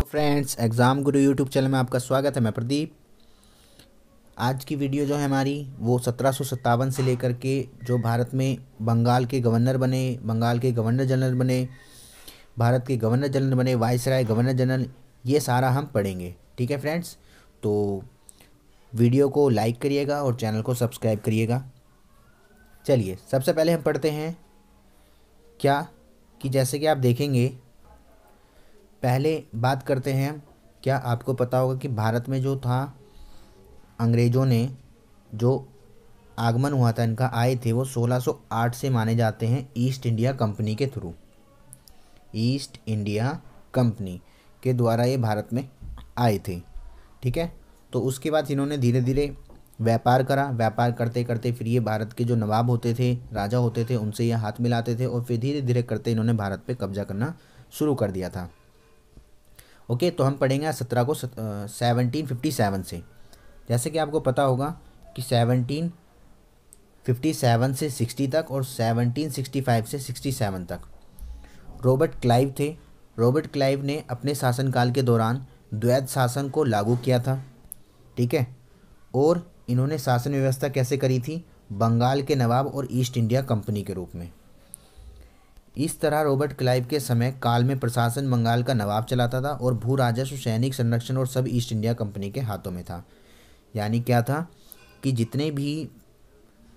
Friends, exam गुरु YouTube channel में आपका स्वागत है। मैं प्रदीप। आज की वीडियो जो है हमारी वो 1757 से लेकर के जो भारत में बंगाल के गवर्नर बने, बंगाल के गवर्नर जनरल बने, भारत के गवर्नर जनरल बने, वाइसराय, गवर्नर जनरल, ये सारा हम पढ़ेंगे। ठीक है फ्रेंड्स, तो वीडियो को लाइक करिएगा और चैनल को सब्सक्राइब करिएगा। चलिए सबसे पहले हम पढ़ते हैं क्या कि जैसे कि आप देखेंगे, पहले बात करते हैं। क्या आपको पता होगा कि भारत में जो था अंग्रेज़ों ने जो आगमन हुआ था, इनका आए थे, वो 1608 से माने जाते हैं ईस्ट इंडिया कंपनी के थ्रू। ईस्ट इंडिया कंपनी के द्वारा ये भारत में आए थे। ठीक है, तो उसके बाद इन्होंने धीरे धीरे व्यापार करा। व्यापार करते करते फिर ये भारत के जो नवाब होते थे, राजा होते थे, उनसे ये हाथ मिलाते थे और फिर धीरे धीरे करते इन्होंने भारत पे कब्जा करना शुरू कर दिया था। ओके, तो हम पढ़ेंगे 1757 से। जैसे कि आपको पता होगा कि 1757 से 60 तक और 1765 से 67 तक रॉबर्ट क्लाइव थे। रॉबर्ट क्लाइव ने अपने शासनकाल के दौरान द्वैध शासन को लागू किया था। ठीक है, और इन्होंने शासन व्यवस्था कैसे करी थी? बंगाल के नवाब और ईस्ट इंडिया कंपनी के रूप में। इस तरह रॉबर्ट क्लाइव के समय काल में प्रशासन बंगाल का नवाब चलाता था और भू राजस्व, सैनिक संरक्षण और सब ईस्ट इंडिया कंपनी के हाथों में था। यानी क्या था कि जितने भी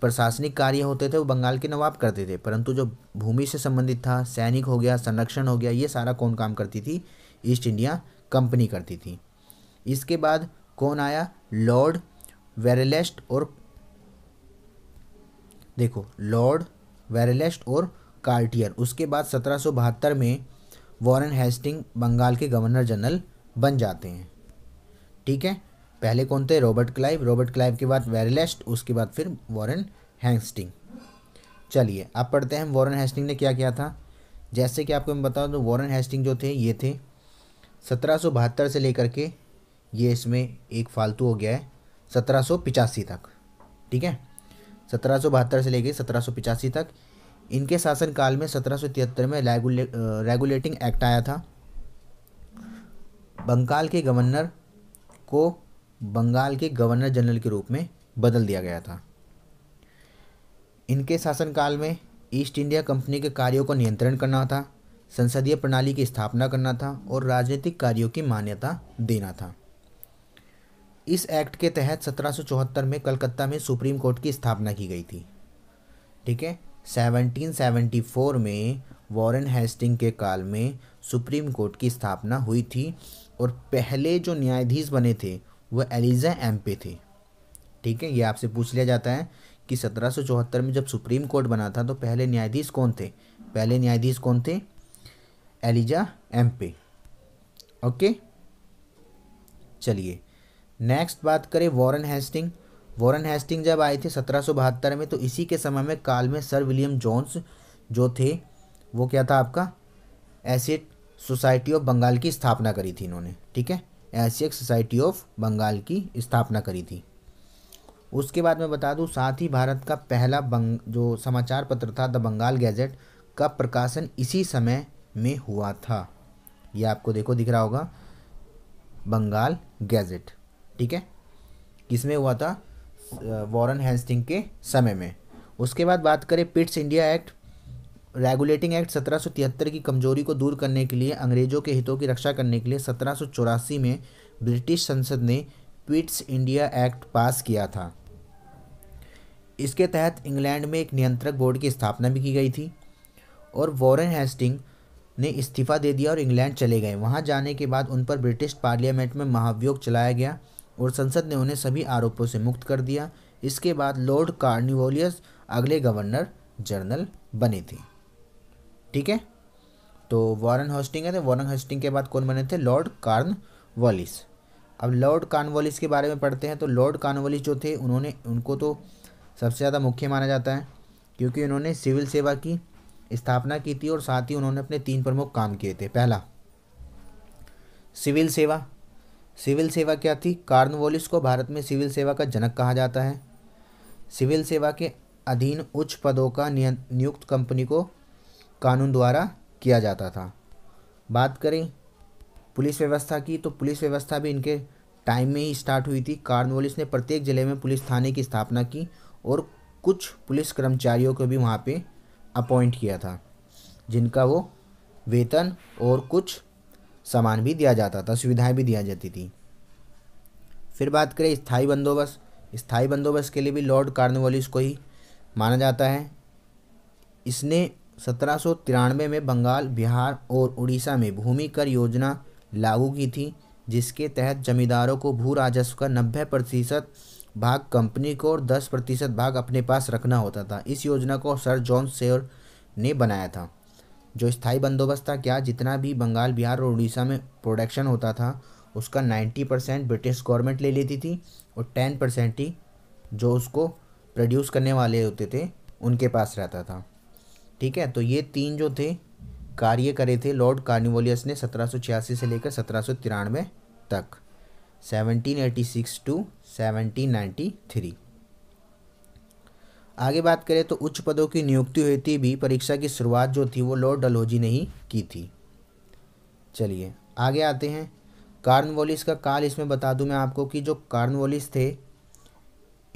प्रशासनिक कार्य होते थे वो बंगाल के नवाब करते थे, परंतु जो भूमि से संबंधित था, सैनिक हो गया, संरक्षण हो गया, ये सारा कौन काम करती थी? ईस्ट इंडिया कंपनी करती थी। इसके बाद कौन आया? लॉर्ड वेरेलेस्ट और देखो लॉर्ड वेरेलेस्ट और कार्टियर। उसके बाद 1772 में वॉरेन हेस्टिंग बंगाल के गवर्नर जनरल बन जाते हैं। ठीक है, पहले कौन थे? Robert Clive. रॉबर्ट क्लाइव के बाद वेरेलेस्ट, उसके बाद फिर वॉरेन हेस्टिंग। चलिए अब पढ़ते हैं वॉरेन हेस्टिंग ने क्या किया था। जैसे कि आपको मैं बता दूं, वॉरेन हेस्टिंग जो थे ये थे 1772 से लेकर के, ये इसमें एक फालतू हो गया है, 1785 तक। ठीक है, 1772 से लेकर 1785 तक। इनके शासनकाल में 1773 में रेगुलेटिंग एक्ट आया था। बंगाल के गवर्नर को बंगाल के गवर्नर जनरल के रूप में बदल दिया गया था। इनके शासनकाल में ईस्ट इंडिया कंपनी के कार्यों को नियंत्रण करना था, संसदीय प्रणाली की स्थापना करना था और राजनीतिक कार्यों की मान्यता देना था। इस एक्ट के तहत 1774 में कलकत्ता में सुप्रीम कोर्ट की स्थापना की गई थी। ठीक है, 1774 में वॉरेन हेस्टिंग के काल में सुप्रीम कोर्ट की स्थापना हुई थी और पहले जो न्यायाधीश बने थे वह एलिजा एम्पे थे। ठीक है, ये आपसे पूछ लिया जाता है कि 1774 में जब सुप्रीम कोर्ट बना था तो पहले न्यायाधीश कौन थे? पहले न्यायाधीश कौन थे? एलिजा एम्पे। ओके, चलिए नेक्स्ट बात करें वॉरेन हेस्टिंग। वॉरेन हेस्टिंग जब आए थे 1772 में, तो इसी के समय में काल में सर विलियम जोन्स जो थे वो क्या था आपका? एशियन सोसाइटी ऑफ बंगाल की स्थापना करी थी इन्होंने। ठीक है, एशियन सोसाइटी ऑफ बंगाल की स्थापना करी थी। उसके बाद मैं बता दूं, साथ ही भारत का पहला जो समाचार पत्र था द बंगाल गैजेट का प्रकाशन इसी समय में हुआ था। यह आपको देखो दिख रहा होगा, बंगाल गैजेट। ठीक है, किसमें हुआ था? वॉरेन हेस्टिंग के समय में। उसके बाद बात करें Pitt's India act, regulating act 1773 की कमजोरी को दूर करने के लिए, अंग्रेजों के हितों की रक्षा करने के लिए 1784 में ब्रिटिश संसद ने पिट्स इंडिया एक्ट पास किया था। इसके तहत इंग्लैंड में एक नियंत्रक बोर्ड की स्थापना भी की गई थी और वॉरेन हेस्टिंग ने इस्तीफा दे दिया और इंग्लैंड चले गए। वहां जाने के बाद उन पर ब्रिटिश पार्लियामेंट में महाभियोग चलाया गया और संसद ने उन्हें सभी आरोपों से मुक्त कर दिया। इसके बाद लॉर्ड कॉर्नवालिस अगले गवर्नर जनरल बने थे। ठीक है, तो वॉरेन हेस्टिंग है, तो वॉरेन हेस्टिंग के बाद कौन बने थे? Lord Cornwallis. अब लॉर्ड कॉर्नवालिस के बारे में पढ़ते हैं। तो लॉर्ड कॉर्नवालिस जो थे, उनको तो सबसे ज़्यादा मुख्य माना जाता है क्योंकि उन्होंने सिविल सेवा की स्थापना की थी और साथ ही उन्होंने अपने 3 प्रमुख काम किए थे। पहला, सिविल सेवा। सिविल सेवा क्या थी? कॉर्नवालिस को भारत में सिविल सेवा का जनक कहा जाता है। सिविल सेवा के अधीन उच्च पदों का नियुक्त कंपनी को कानून द्वारा किया जाता था। बात करें पुलिस व्यवस्था की, तो पुलिस व्यवस्था भी इनके टाइम में ही स्टार्ट हुई थी। कॉर्नवालिस ने प्रत्येक ज़िले में पुलिस थाने की स्थापना की और कुछ पुलिस कर्मचारियों को भी वहाँ पे अपॉइंट किया था, जिनका वो वेतन और कुछ सामान भी दिया जाता था, सुविधाएं भी दिया जाती थी। फिर बात करें स्थायी बंदोबस्त। स्थायी बंदोबस्त के लिए भी लॉर्ड कॉर्नवालिस को ही माना जाता है। इसने 1793 में बंगाल, बिहार और उड़ीसा में भूमि कर योजना लागू की थी, जिसके तहत जमींदारों को भू राजस्व का 90% भाग कंपनी को और 10% भाग अपने पास रखना होता था। इस योजना को सर जॉन सेयर ने बनाया था। जो स्थायी बंदोबस्त था, क्या जितना भी बंगाल, बिहार और उड़ीसा में प्रोडक्शन होता था उसका 90% ब्रिटिश गवर्नमेंट ले लेती थी और 10% ही जो उसको प्रोड्यूस करने वाले होते थे उनके पास रहता था। ठीक है, तो ये 3 जो थे कार्य करे थे लॉर्ड कॉर्नवालिस ने 1786 से लेकर 1793 तक, 1786 टू 1793। आगे बात करें तो उच्च पदों की नियुक्ति हुई थी भी, परीक्षा की शुरुआत जो थी वो लॉर्ड डलहौजी ने ही की थी। चलिए आगे आते हैं। कॉर्नवालिस का काल इसमें बता दूं मैं आपको कि जो कॉर्नवालिस थे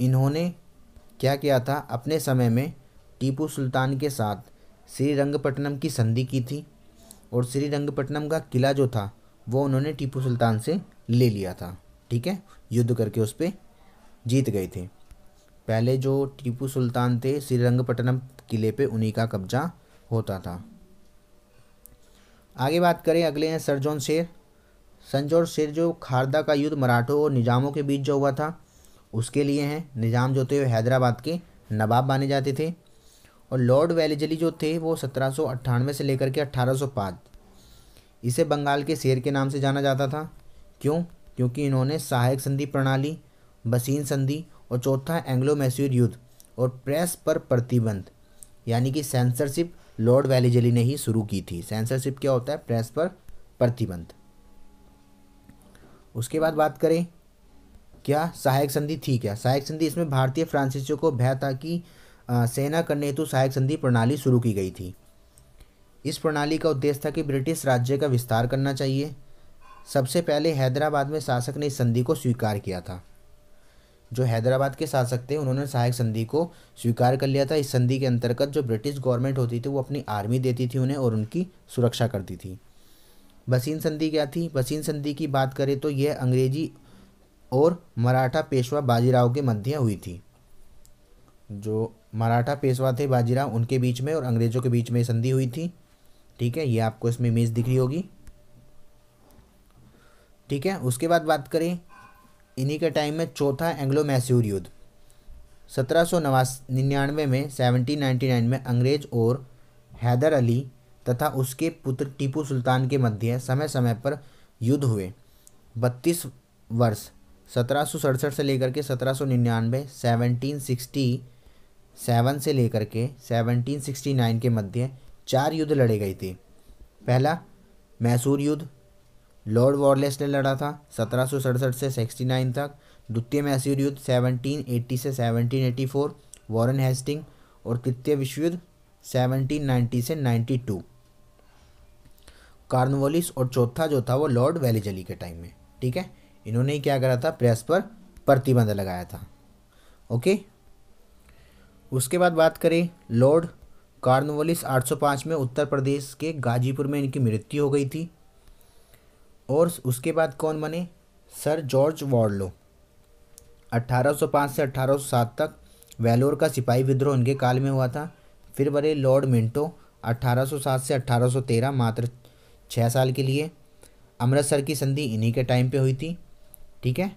इन्होंने क्या किया था, अपने समय में टीपू सुल्तान के साथ श्रीरंगपट्टनम की संधि की थी और श्रीरंगपट्टनम का किला जो था वो उन्होंने टीपू सुल्तान से ले लिया था। ठीक है, युद्ध करके उस पर जीत गए थे। पहले जो टीपू सुल्तान थे श्रीरंगपट्टनम किले पे उन्हीं का कब्जा होता था। आगे बात करें, अगले हैं सर जॉन शेर। सर जॉन शेर जो खारदा का युद्ध मराठों और निजामों के बीच जो हुआ था उसके लिए हैं। निजाम जो थे वो हैदराबाद के नवाब माने जाते थे और लॉर्ड वेलेस्ली जो थे वो 1798 से लेकर के 1805, इसे बंगाल के शेर के नाम से जाना जाता था। क्यों? क्योंकि इन्होंने सहायक संधि प्रणाली, बसीन संधि और चौथा एंग्लो मैसूर युद्ध और प्रेस पर प्रतिबंध यानी कि सेंसरशिप लॉर्ड वेलेस्ली ने ही शुरू की थी। सेंसरशिप क्या होता है? प्रेस पर प्रतिबंध। उसके बाद बात करें क्या सहायक संधि थी क्या? सहायक संधि, इसमें भारतीय फ्रांसीसियों को भय था कि सेना करने हेतु सहायक संधि प्रणाली शुरू की गई थी। इस प्रणाली का उद्देश्य था कि ब्रिटिश राज्य का विस्तार करना चाहिए। सबसे पहले हैदराबाद में शासक ने इस संधि को स्वीकार किया था। जो हैदराबाद के शासक थे उन्होंने सहायक संधि को स्वीकार कर लिया था। इस संधि के अंतर्गत जो ब्रिटिश गवर्नमेंट होती थी वो अपनी आर्मी देती थी उन्हें और उनकी सुरक्षा करती थी। बसीन संधि क्या थी? बसीन संधि की बात करें तो यह अंग्रेजी और मराठा पेशवा बाजीराव के मध्य हुई थी। जो मराठा पेशवा थे बाजीराव उनके बीच में और अंग्रेजों के बीच में संधि हुई थी। ठीक है, ये आपको इसमें इमेज दिख रही होगी। ठीक है, उसके बाद बात करें इन्हीं के टाइम में चौथा एंग्लो मैसूर युद्ध 1799 में 1799 में अंग्रेज और हैदर अली तथा उसके पुत्र टीपू सुल्तान के मध्य समय समय पर युद्ध हुए। 32 वर्ष 1767 से लेकर के 1799, 1767 से लेकर के 1769 के मध्य 4 युद्ध लड़े गए थे। पहला मैसूर युद्ध लॉर्ड वॉरलेस ने लड़ा था 1767 से 69 तक। द्वितीय मैसूर युद्ध 1780 से 1784 वॉरेन हेस्टिंग और तृतीय विश्व युद्ध 1790 से 92 कॉर्नवालिस और चौथा जो था वो लॉर्ड वेलेस्ली के टाइम में। ठीक है, इन्होंने ही क्या करा था? प्रेस पर प्रतिबंध लगाया था। ओके, उसके बाद बात करें लॉर्ड कॉर्नवालिस 805 में उत्तर प्रदेश के गाजीपुर में इनकी मृत्यु हो गई थी। और उसके बाद कौन बने? Sir George वॉरलो। 1805 से 1807 तक वेलोर का सिपाही विद्रोह इनके काल में हुआ था। फिर बने लॉर्ड मिंटो 1807 से 1813, मात्र 6 साल के लिए। अमृतसर की संधि इन्हीं के टाइम पे हुई थी। ठीक है,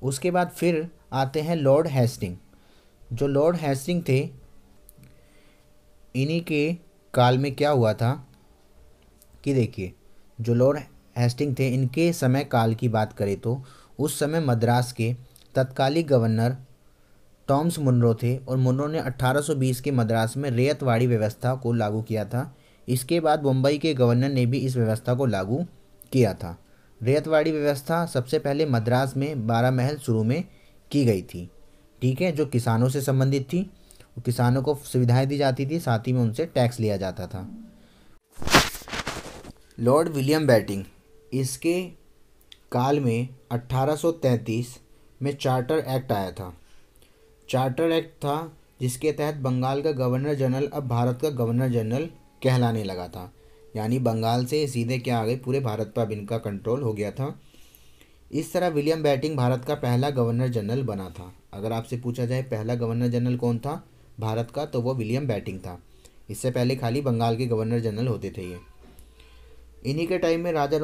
उसके बाद फिर आते हैं लॉर्ड हेस्टिंग। जो लॉर्ड हेस्टिंग थे इन्हीं के काल में क्या हुआ था कि देखिए, जो लॉर्ड हेस्टिंग थे इनके समय काल की बात करें तो उस समय मद्रास के तत्कालिक गवर्नर टॉमस मुनरो थे और मुनरो ने 1820 के मद्रास में रैयतवाड़ी व्यवस्था को लागू किया था। इसके बाद मुंबई के गवर्नर ने भी इस व्यवस्था को लागू किया था। रैयतवाड़ी व्यवस्था सबसे पहले मद्रास में 12 महल शुरू में की गई थी। ठीक है, जो किसानों से संबंधित थी, किसानों को सुविधाएं दी जाती थी, साथ ही में उनसे टैक्स लिया जाता था। लॉर्ड विलियम बेटिंग, इसके काल में 1833 में चार्टर एक्ट आया था। चार्टर एक्ट था जिसके तहत बंगाल का गवर्नर जनरल अब भारत का गवर्नर जनरल कहलाने लगा था। यानी बंगाल से सीधे क्या आ गए, पूरे भारत पर अब इनका कंट्रोल हो गया था। इस तरह विलियम बेटिंग भारत का पहला गवर्नर जनरल बना था। अगर आपसे पूछा जाए पहला गवर्नर जनरल कौन था भारत का, तो वो विलियम बेटिंग था। इससे पहले खाली बंगाल के गवर्नर जनरल होते थे ये। इन्हीं के टाइम में राजा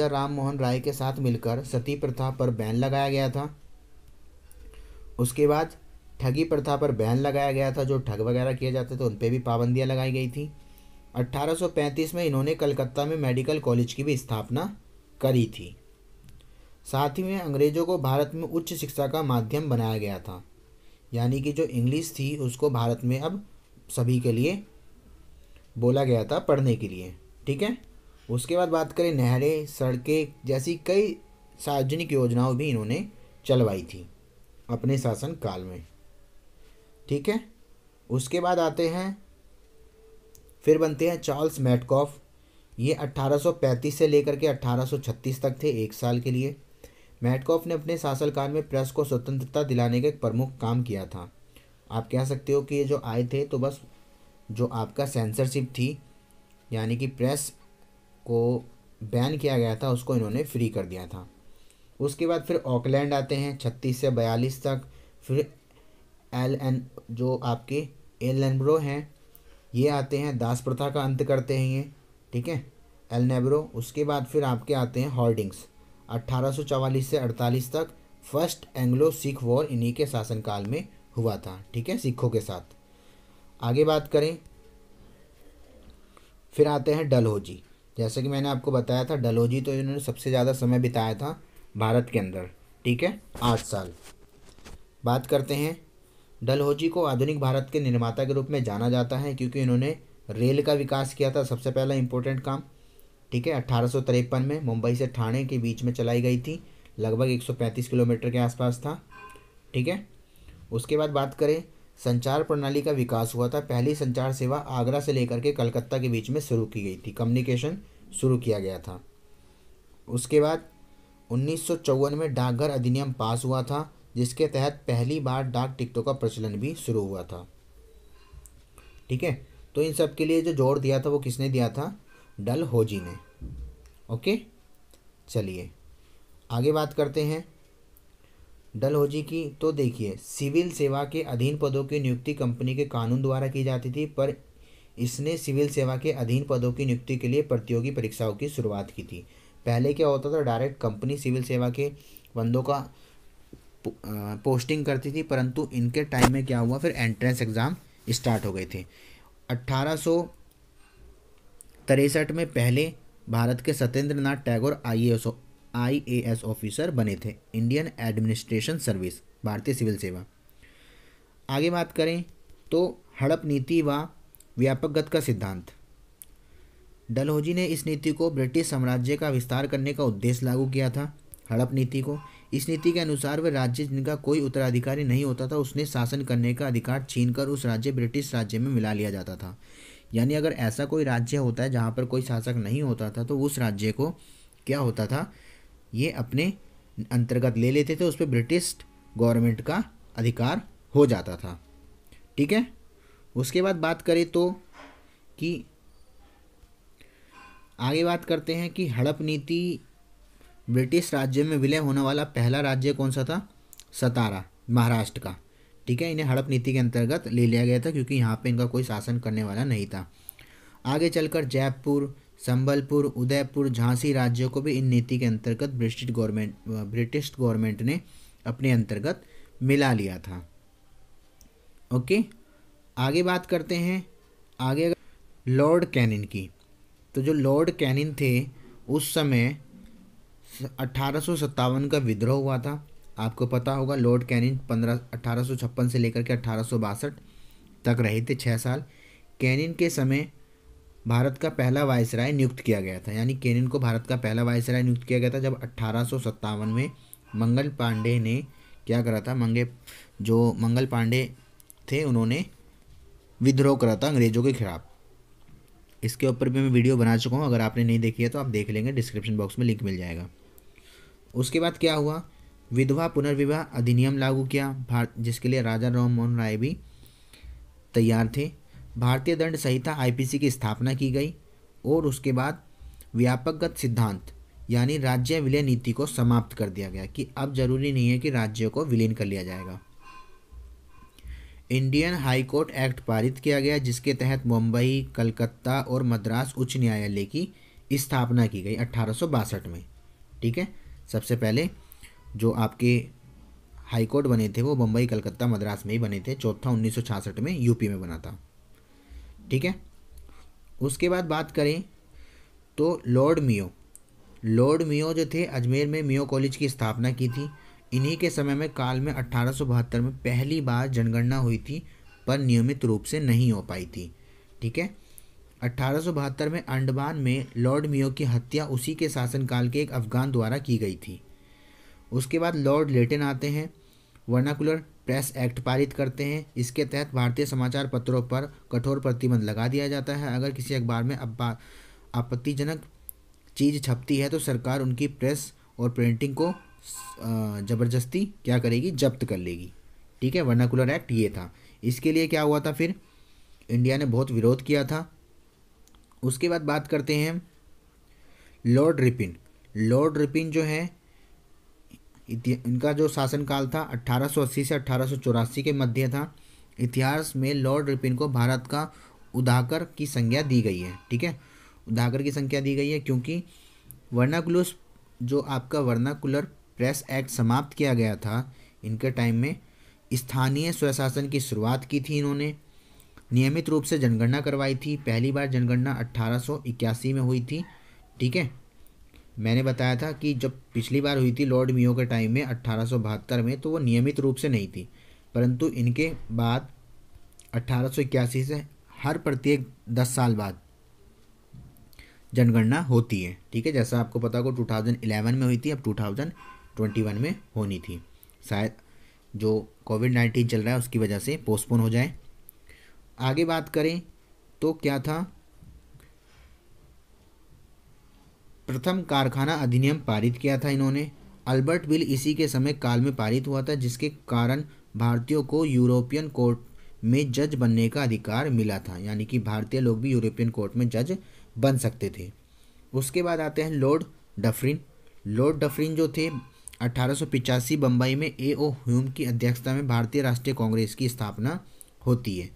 राम मोहन राय के साथ मिलकर सती प्रथा पर बैन लगाया गया था। उसके बाद ठगी प्रथा पर बैन लगाया गया था, जो ठग वगैरह किए जाते थे उन पर भी पाबंदियां लगाई गई थी। 1835 में इन्होंने कलकत्ता में मेडिकल कॉलेज की भी स्थापना करी थी। साथ ही में अंग्रेज़ों को भारत में उच्च शिक्षा का माध्यम बनाया गया था। यानी कि जो इंग्लिश थी उसको भारत में अब सभी के लिए बोला गया था पढ़ने के लिए। ठीक है। उसके बाद बात करें, नहरें, सड़कें जैसी कई सार्वजनिक योजनाओं भी इन्होंने चलवाई थी अपने शासन काल में। ठीक है। उसके बाद आते हैं, फिर बनते हैं चार्ल्स मैटकॉफ। ये 1835 से लेकर के 1836 तक थे, 1 साल के लिए। मैटकॉफ ने अपने शासनकाल में प्रेस को स्वतंत्रता दिलाने का एक प्रमुख काम किया था। आप कह सकते हो कि ये जो आए थे तो बस जो आपका सेंसरशिप थी, यानी कि प्रेस को बैन किया गया था, उसको इन्होंने फ्री कर दिया था। उसके बाद फिर ऑकलैंड आते हैं 36 से 42 तक। फिर जो आपके एलनेब्रो हैं ये आते हैं, दास प्रथा का अंत करते हैं ये। ठीक है, एलनेब्रो। उसके बाद फिर आपके आते हैं हॉर्डिंग्स, 1844 से 48 तक। फर्स्ट एंग्लो सिख वॉर इन्हीं के शासनकाल में हुआ था। ठीक है, सिखों के साथ। आगे बात करें, फिर आते हैं डलहौजी। जैसे कि मैंने आपको बताया था, डलहौजी तो इन्होंने सबसे ज़्यादा समय बिताया था भारत के अंदर। ठीक है, 8 साल। बात करते हैं, डलहौजी को आधुनिक भारत के निर्माता के रूप में जाना जाता है क्योंकि इन्होंने रेल का विकास किया था, सबसे पहला इंपॉर्टेंट काम। ठीक है, 1853 में मुंबई से ठाणे के बीच में चलाई गई थी, लगभग 135 किलोमीटर के आसपास था। ठीक है। उसके बाद बात करें, संचार प्रणाली का विकास हुआ था। पहली संचार सेवा आगरा से लेकर के कलकत्ता के बीच में शुरू की गई थी, कम्युनिकेशन शुरू किया गया था। उसके बाद 1954 में डाकघर अधिनियम पास हुआ था, जिसके तहत पहली बार डाक टिकटों का प्रचलन भी शुरू हुआ था। ठीक है, तो इन सब के लिए जो जोर दिया था वो किसने दिया था? डलहौजी ने। ओके, चलिए आगे बात करते हैं डलहौजी की। तो देखिए, सिविल सेवा के अधीन पदों की नियुक्ति कंपनी के कानून द्वारा की जाती थी, पर इसने सिविल सेवा के अधीन पदों की नियुक्ति के लिए प्रतियोगी परीक्षाओं की शुरुआत की थी। पहले क्या होता था, डायरेक्ट कंपनी सिविल सेवा के बंदों का पोस्टिंग करती थी, परंतु इनके टाइम में क्या हुआ, फिर एंट्रेंस एग्ज़ाम स्टार्ट हो गए थे। 1863 में पहले भारत के सत्येंद्र नाथ टैगोर IAS ऑफिसर बने थे, इंडियन एडमिनिस्ट्रेशन सर्विस, भारतीय सिविल सेवा। आगे बात करें तो हड़प नीति व व्यापकगत का सिद्धांत। डलहौजी ने इस नीति को ब्रिटिश साम्राज्य का विस्तार करने का उद्देश्य लागू किया था, हड़प नीति को। इस नीति के अनुसार वह राज्य जिनका कोई उत्तराधिकारी नहीं होता था, उसने शासन करने का अधिकार छीनकर उस राज्य ब्रिटिश राज्य में मिला लिया जाता था। यानी अगर ऐसा कोई राज्य होता है जहाँ पर कोई शासक नहीं होता था, तो उस राज्य को क्या होता था, ये अपने अंतर्गत ले लेते थे, उस पर ब्रिटिश गवर्नमेंट का अधिकार हो जाता था। ठीक है। उसके बाद बात करें तो कि आगे बात करते हैं कि हड़प नीति ब्रिटिश राज्य में विलय होने वाला पहला राज्य कौन सा था? सतारा, महाराष्ट्र का। ठीक है, इन्हें हड़प नीति के अंतर्गत ले लिया गया था क्योंकि यहाँ पे इनका कोई शासन करने वाला नहीं था। आगे चलकर जयपुर, संबलपुर, उदयपुर, झांसी राज्यों को भी इन नीति के अंतर्गत ब्रिटिश गवर्नमेंट ने अपने अंतर्गत मिला लिया था। ओके, आगे बात करते हैं आगे लॉर्ड कैनिंग की। तो जो लॉर्ड कैनिंग थे, उस समय 1857 का विद्रोह हुआ था, आपको पता होगा। लॉर्ड कैनिंग 1856 से लेकर के 1862 तक रहे थे, 6 साल। कैनिंग के समय भारत का पहला वायसराय नियुक्त किया गया था, यानी कैनिंग को भारत का पहला वायसराय नियुक्त किया गया था जब 1857 में मंगल पांडे ने क्या करा था, मंगल पांडे थे, उन्होंने विद्रोह करा था अंग्रेज़ों के खिलाफ। इसके ऊपर भी मैं वीडियो बना चुका हूँ, अगर आपने नहीं देखी है तो आप देख लेंगे, डिस्क्रिप्शन बॉक्स में लिंक मिल जाएगा। उसके बाद क्या हुआ, विधवा पुनर्विवाह अधिनियम लागू किया भारत, जिसके लिए राजा राम मोहन राय भी तैयार थे। भारतीय दंड संहिता आईपीसी की स्थापना की गई और उसके बाद व्यापकगत सिद्धांत यानी राज्य विलय नीति को समाप्त कर दिया गया कि अब जरूरी नहीं है कि राज्यों को विलीन कर लिया जाएगा। इंडियन हाई कोर्ट एक्ट पारित किया गया, जिसके तहत मुंबई, कलकत्ता और मद्रास उच्च न्यायालय की स्थापना की गई 1862 में। ठीक है, सबसे पहले जो आपके हाई कोर्ट बने थे वो मुंबई, कलकत्ता, मद्रास में ही बने थे। चौथा 1966 में यूपी में बना था। ठीक है, उसके बाद बात करें तो लॉर्ड मियो जो थे, अजमेर में मियो कॉलेज की स्थापना की थी। इन्हीं के समय में काल में 1872 में पहली बार जनगणना हुई थी, पर नियमित रूप से नहीं हो पाई थी। ठीक है, 1872 में अंडमान में लॉर्ड मियो की हत्या उसी के शासनकाल के एक अफगान द्वारा की गई थी। उसके बाद लॉर्ड लेटन आते हैं, वर्नाकुलर प्रेस एक्ट पारित करते हैं। इसके तहत भारतीय समाचार पत्रों पर कठोर प्रतिबंध लगा दिया जाता है। अगर किसी अखबार में आपत्तिजनक चीज़ छपती है तो सरकार उनकी प्रेस और प्रिंटिंग को ज़बरदस्ती क्या करेगी, जब्त कर लेगी। ठीक है, वर्नाकुलर एक्ट ये था। इसके लिए क्या हुआ था, फिर इंडिया ने बहुत विरोध किया था। उसके बाद बात करते हैं लॉर्ड रिपिन जो है, इनका जो शासनकाल था 1880 से 1884 के मध्य था। इतिहास में लॉर्ड रिपिन को भारत का उदाहकर की संज्ञा दी गई है। ठीक है, उदाहकर की संज्ञा दी गई है क्योंकि वर्नाकुलर प्रेस एक्ट समाप्त किया गया था इनके टाइम में। स्थानीय स्वशासन की शुरुआत की थी इन्होंने। नियमित रूप से जनगणना करवाई थी। पहली बार जनगणना 1881 में हुई थी। ठीक है, मैंने बताया था कि जब पिछली बार हुई थी लॉर्ड मियो के टाइम में 1872 में, तो वो नियमित रूप से नहीं थी, परंतु इनके बाद 1881 से हर प्रत्येक 10 साल बाद जनगणना होती है। ठीक है, जैसा आपको पता हो 2011 में हुई थी, अब 2021 में होनी थी। शायद जो कोविड-19 चल रहा है उसकी वजह से पोस्टपोन हो जाए। आगे बात करें तो क्या था, प्रथम कारखाना अधिनियम पारित किया था इन्होंने। अल्बर्ट बिल इसी के समय काल में पारित हुआ था, जिसके कारण भारतीयों को यूरोपियन कोर्ट में जज बनने का अधिकार मिला था, यानी कि भारतीय लोग भी यूरोपियन कोर्ट में जज बन सकते थे। उसके बाद आते हैं लॉर्ड डफरिन जो थे, 1885 बम्बई में A.O. ह्यूम की अध्यक्षता में भारतीय राष्ट्रीय कांग्रेस की स्थापना होती है।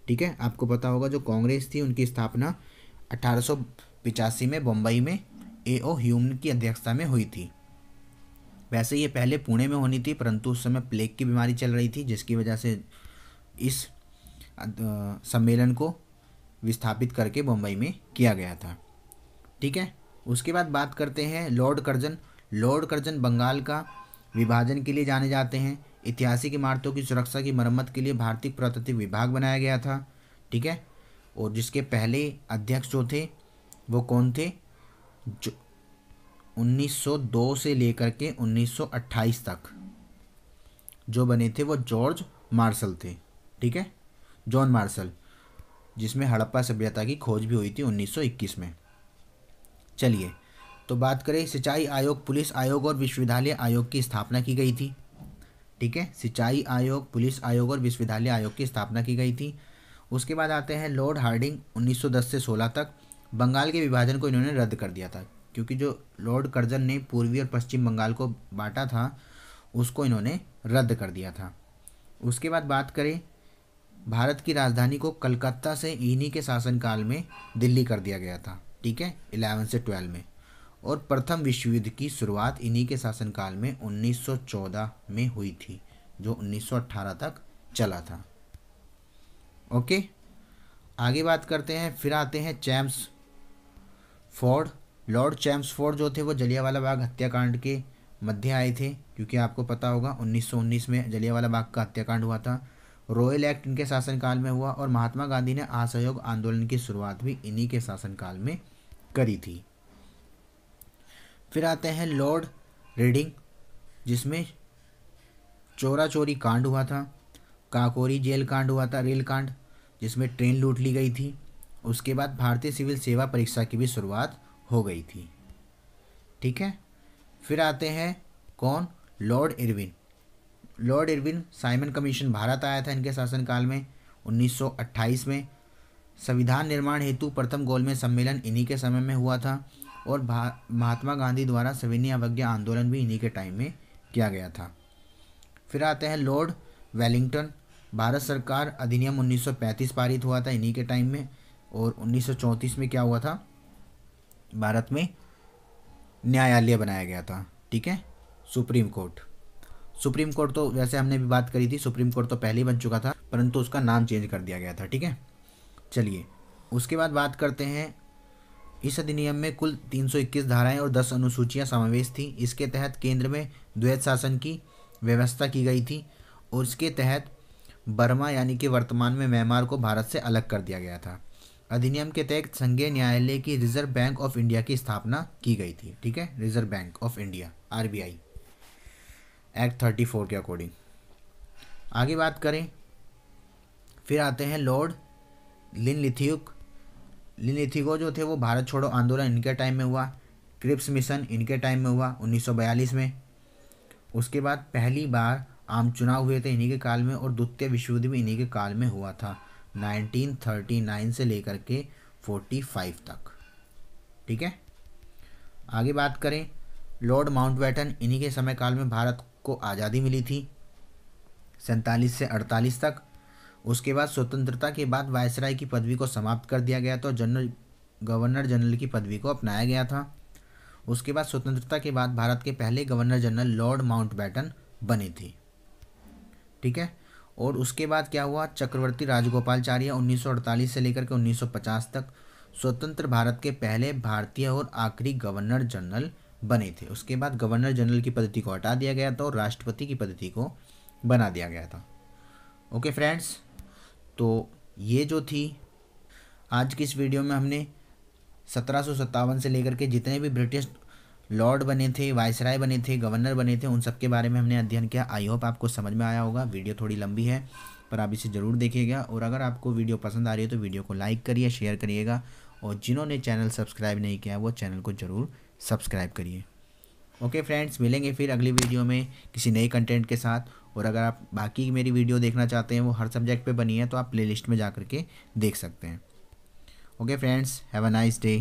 ठीक है, आपको पता होगा जो कांग्रेस थी उनकी स्थापना 1885 में बम्बई में A.O. ह्यूम की अध्यक्षता में हुई थी। वैसे ये पहले पुणे में होनी थी, परंतु उस समय प्लेग की बीमारी चल रही थी, जिसकी वजह से इस सम्मेलन को विस्थापित करके बम्बई में किया गया था। ठीक है, उसके बाद बात करते हैं लॉर्ड कर्जन बंगाल का विभाजन के लिए जाने जाते हैं। ऐतिहासिक इमारतों की सुरक्षा की मरम्मत के लिए भारतीय पुरातत्व विभाग बनाया गया था। ठीक है, और जिसके पहले अध्यक्ष जो थे वो कौन थे, जो 1902 से लेकर के 1928 तक जो बने थे वो जॉर्ज मार्शल थे। ठीक है, जॉन मार्शल, जिसमें हड़प्पा सभ्यता की खोज भी हुई थी 1921 में। चलिए, तो बात करें सिंचाई आयोग, पुलिस आयोग और विश्वविद्यालय आयोग की स्थापना की गई थी। ठीक है, सिंचाई आयोग, पुलिस आयोग और विश्वविद्यालय आयोग की स्थापना की गई थी। उसके बाद आते हैं लॉर्ड हार्डिंग, 1910 से 16 तक। बंगाल के विभाजन को इन्होंने रद्द कर दिया था, क्योंकि जो लॉर्ड कर्जन ने पूर्वी और पश्चिम बंगाल को बांटा था उसको इन्होंने रद्द कर दिया था। उसके बाद बात करें, भारत की राजधानी को कलकत्ता से इन्हीं के शासनकाल में दिल्ली कर दिया गया था। ठीक है, 11 से 12 में। और प्रथम विश्व युद्ध की शुरुआत इन्हीं के शासनकाल में 1914 में हुई थी, जो 1918 तक चला था। ओके, आगे बात करते हैं। फिर आते हैं चैम्सफोर्ड। लॉर्ड चैम्सफोर्ड जो थे वो जलियांवाला बाग हत्याकांड के मध्य आए थे, क्योंकि आपको पता होगा 1919 में जलियांवाला बाग का हत्याकांड हुआ था। रॉयल एक्ट इनके शासनकाल में हुआ और महात्मा गांधी ने असहयोग आंदोलन की शुरुआत भी इन्हीं के शासनकाल में करी थी। फिर आते हैं लॉर्ड रीडिंग, जिसमें चोरा चोरी कांड हुआ था, काकोरी जेल कांड हुआ था, रेल कांड जिसमें ट्रेन लूट ली गई थी, उसके बाद भारतीय सिविल सेवा परीक्षा की भी शुरुआत हो गई थी। ठीक है, फिर आते हैं कौन, Lord Irwin. Lord Irwin, Simon commission Bharat आया था इनके शासनकाल में 1928 में। संविधान निर्माण हेतु प्रथम गोलमेज सम्मेलन इन्हीं के समय में हुआ था और महात्मा गांधी द्वारा सविनय अवज्ञा आंदोलन भी इन्हीं के टाइम में किया गया था। फिर आते हैं लॉर्ड वेलिंगटन। भारत सरकार अधिनियम 1935 पारित हुआ था इन्हीं के टाइम में। और 1934 में क्या हुआ था, भारत में न्यायालय बनाया गया था। ठीक है, सुप्रीम कोर्ट। सुप्रीम कोर्ट तो वैसे हमने भी बात करी थी, सुप्रीम कोर्ट तो पहले ही बन चुका था, परंतु उसका नाम चेंज कर दिया गया था। ठीक है, चलिए उसके बाद बात करते हैं। इस अधिनियम में कुल 321 धाराएं और 10 अनुसूचियां समावेश थी। इसके तहत केंद्र में द्वैध शासन की व्यवस्था की गई थी और इसके तहत बर्मा यानी कि वर्तमान में म्यांमार को भारत से अलग कर दिया गया था। अधिनियम के तहत संघीय न्यायालय की रिजर्व बैंक ऑफ इंडिया की स्थापना की गई थी। ठीक है, reserve bank of India, RBI, act 34 के अकॉर्डिंग। आगे बात करें, फिर आते हैं लॉर्ड लिनलिथिगो जो थे वो भारत छोड़ो आंदोलन इनके टाइम में हुआ। क्रिप्स मिशन इनके टाइम में हुआ 1942 में। उसके बाद पहली बार आम चुनाव हुए थे इन्हीं के काल में और द्वितीय विश्व युद्ध भी इन्हीं के काल में हुआ था 1939 से लेकर के 45 तक। ठीक है, आगे बात करें, लॉर्ड माउंटबेटन, इन्हीं के समय काल में भारत को आज़ादी मिली थी 47 से 48 तक। उसके बाद स्वतंत्रता के बाद वायसराय की पदवी को समाप्त कर दिया गया तो गवर्नर जनरल की पदवी को अपनाया गया था। उसके बाद स्वतंत्रता के बाद भारत के पहले गवर्नर जनरल लॉर्ड माउंटबेटन बने थे। ठीक है, और उसके बाद क्या हुआ, चक्रवर्ती राजगोपालाचार्य 1948 से लेकर के 1950 तक स्वतंत्र भारत के पहले भारतीय और आखिरी गवर्नर जनरल बने थे। उसके बाद गवर्नर जनरल की पद्धति को हटा दिया गया था और राष्ट्रपति की पद्धति को बना दिया गया था। ओके फ्रेंड्स, तो ये जो थी आज की इस वीडियो में हमने 1757 से लेकर के जितने भी ब्रिटिश लॉर्ड बने थे, वायसराय बने थे, गवर्नर बने थे, उन सब के बारे में हमने अध्ययन किया। आई होप आपको समझ में आया होगा। वीडियो थोड़ी लंबी है पर आप इसे ज़रूर देखिएगा और अगर आपको वीडियो पसंद आ रही है तो वीडियो को लाइक करिए, शेयर करिएगा और जिन्होंने चैनल सब्सक्राइब नहीं किया वो चैनल को ज़रूर सब्सक्राइब करिए। ओके फ्रेंड्स, मिलेंगे फिर अगली वीडियो में किसी नए कंटेंट के साथ। और अगर आप बाकी मेरी वीडियो देखना चाहते हैं, वो हर सब्जेक्ट पे बनी है, तो आप प्लेलिस्ट में जा कर के देख सकते हैं। Okay friends, have a nice day.